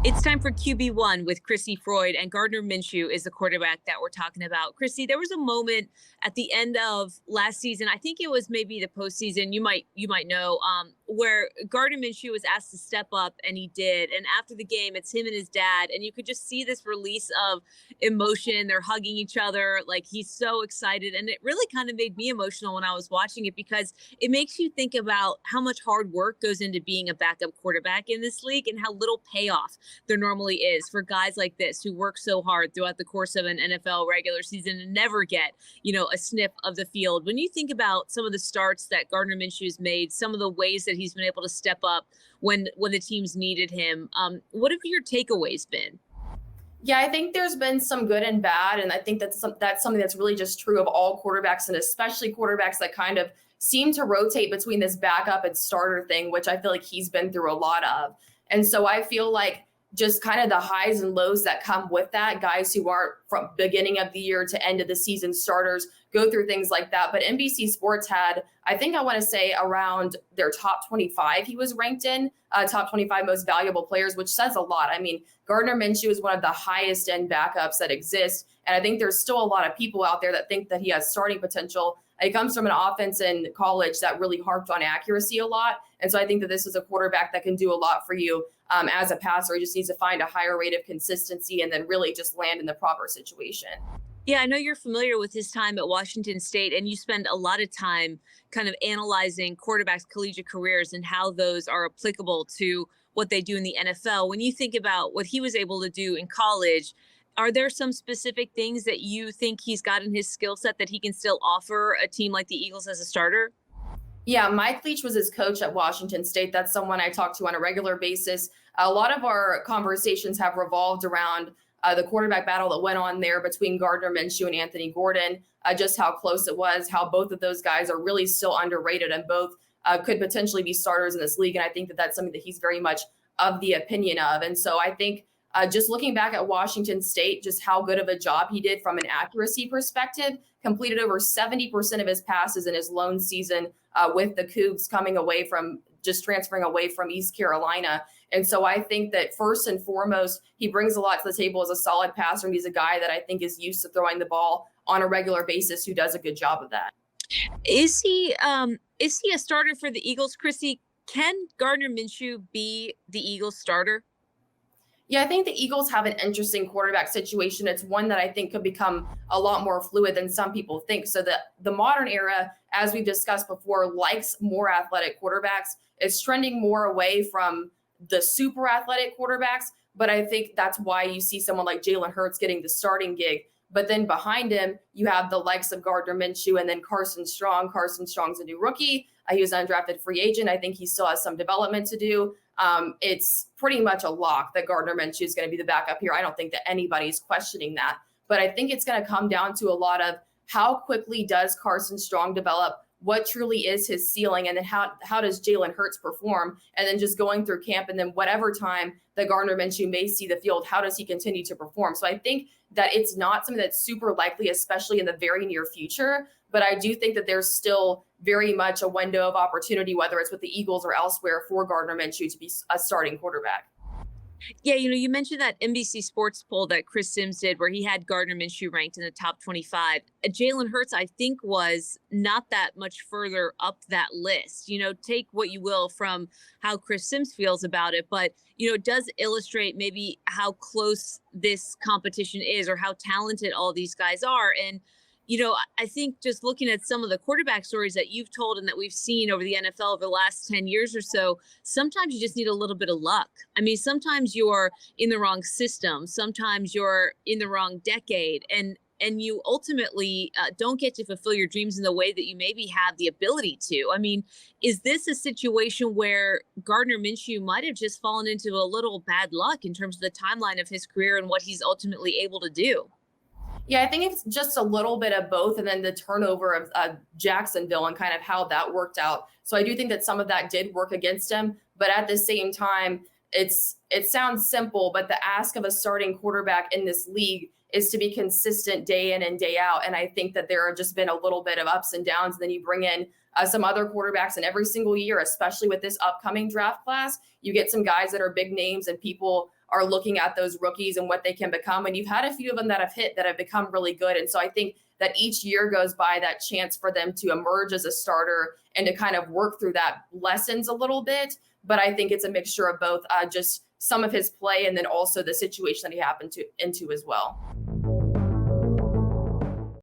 It's time for QB1 with Crissy, Froyd, and Gardner Minshew is the quarterback that we're talking about. Crissy, there was a moment at the end of last season. I think it was maybe the postseason. You might know, where Gardner Minshew was asked to step up, and he did. And after the game, it's him and his dad, and you could just see this release of emotion. They're hugging each other, like he's so excited, and it really kind of made me emotional when I was watching it because it makes you think about how much hard work goes into being a backup quarterback in this league and how little payoff there normally is for guys like this who work so hard throughout the course of an NFL regular season and never get, a sniff of the field. When you think about some of the starts that Gardner Minshew has made, some of the ways that he's been able to step up when the teams needed him, what have your takeaways been? Yeah, I think there's been some good and bad, and I think that's something that's really just true of all quarterbacks, and especially quarterbacks that kind of seem to rotate between this backup and starter thing, which I feel like he's been through a lot of. And so I feel like just kind of the highs and lows that come with that, guys who aren't from beginning of the year to end of the season starters go through things like that. But NBC Sports had, I think I want to say around their top 25, he was ranked in top 25 most valuable players, which says a lot. I mean, Gardner Minshew is one of the highest end backups that exist. And I think there's still a lot of people out there that think that he has starting potential. It comes from an offense in college that really harped on accuracy a lot. And so I think that this is a quarterback that can do a lot for you as a passer. He just needs to find a higher rate of consistency and then really just land in the proper situation. Yeah, I know you're familiar with his time at Washington State, and you spend a lot of time kind of analyzing quarterbacks' collegiate careers and how those are applicable to what they do in the NFL. When you think about what he was able to do in college, are there some specific things that you think he's got in his skill set that he can still offer a team like the Eagles as a starter? Yeah, Mike Leach was his coach at Washington State. That's someone I talk to on a regular basis. A lot of our conversations have revolved around the quarterback battle that went on there between Gardner Minshew and Anthony Gordon, just how close it was, how both of those guys are really still underrated and both could potentially be starters in this league. And I think that that's something that he's very much of the opinion of. And so I think just looking back at Washington State, just how good of a job he did from an accuracy perspective, completed over 70% of his passes in his lone season with the Cougs coming away from just transferring away from East Carolina. And so I think that first and foremost, he brings a lot to the table as a solid passer. And he's a guy that I think is used to throwing the ball on a regular basis who does a good job of that. Is he a starter for the Eagles, Crissy? Can Gardner Minshew be the Eagles starter? Yeah, I think the Eagles have an interesting quarterback situation. It's one that I think could become a lot more fluid than some people think. So the modern era, as we've discussed before, likes more athletic quarterbacks. It's trending more away from the super athletic quarterbacks. But I think that's why you see someone like Jalen Hurts getting the starting gig. But then behind him, you have the likes of Gardner Minshew and then Carson Strong. Carson Strong's a new rookie. He was an undrafted free agent. I think he still has some development to do. It's pretty much a lock that Gardner Minshew is going to be the backup here. I don't think that anybody's questioning that. But I think it's going to come down to a lot of how quickly does Carson Strong develop, what truly is his ceiling, and then how does Jalen Hurts perform? And then just going through camp and then whatever time that Gardner Minshew may see the field, how does he continue to perform? So I think that it's not something that's super likely, especially in the very near future. But I do think that there's still very much a window of opportunity, whether it's with the Eagles or elsewhere, for Gardner Minshew to be a starting quarterback. Yeah, you mentioned that NBC Sports poll that Chris Sims did where he had Gardner Minshew ranked in the top 25. Jalen Hurts, I think, was not that much further up that list. Take what you will from how Chris Sims feels about it, but, it does illustrate maybe how close this competition is or how talented all these guys are. And I think just looking at some of the quarterback stories that you've told and that we've seen over the NFL over the last 10 years or so, sometimes you just need a little bit of luck. I mean, sometimes you're in the wrong system. Sometimes you're in the wrong decade. And you ultimately don't get to fulfill your dreams in the way that you maybe have the ability to. I mean, is this a situation where Gardner Minshew might have just fallen into a little bad luck in terms of the timeline of his career and what he's ultimately able to do? Yeah, I think it's just a little bit of both, and then the turnover of Jacksonville and kind of how that worked out. So I do think that some of that did work against him, but at the same time, it sounds simple, but the ask of a starting quarterback in this league is to be consistent day in and day out. And I think that there have just been a little bit of ups and downs. And then you bring in some other quarterbacks, and every single year, especially with this upcoming draft class, you get some guys that are big names, and people are looking at those rookies and what they can become. And you've had a few of them that have hit, that have become really good. And so I think that each year goes by, that chance for them to emerge as a starter and to kind of work through that lessons a little bit. But I think it's a mixture of both, just some of his play and then also the situation that he happened into as well.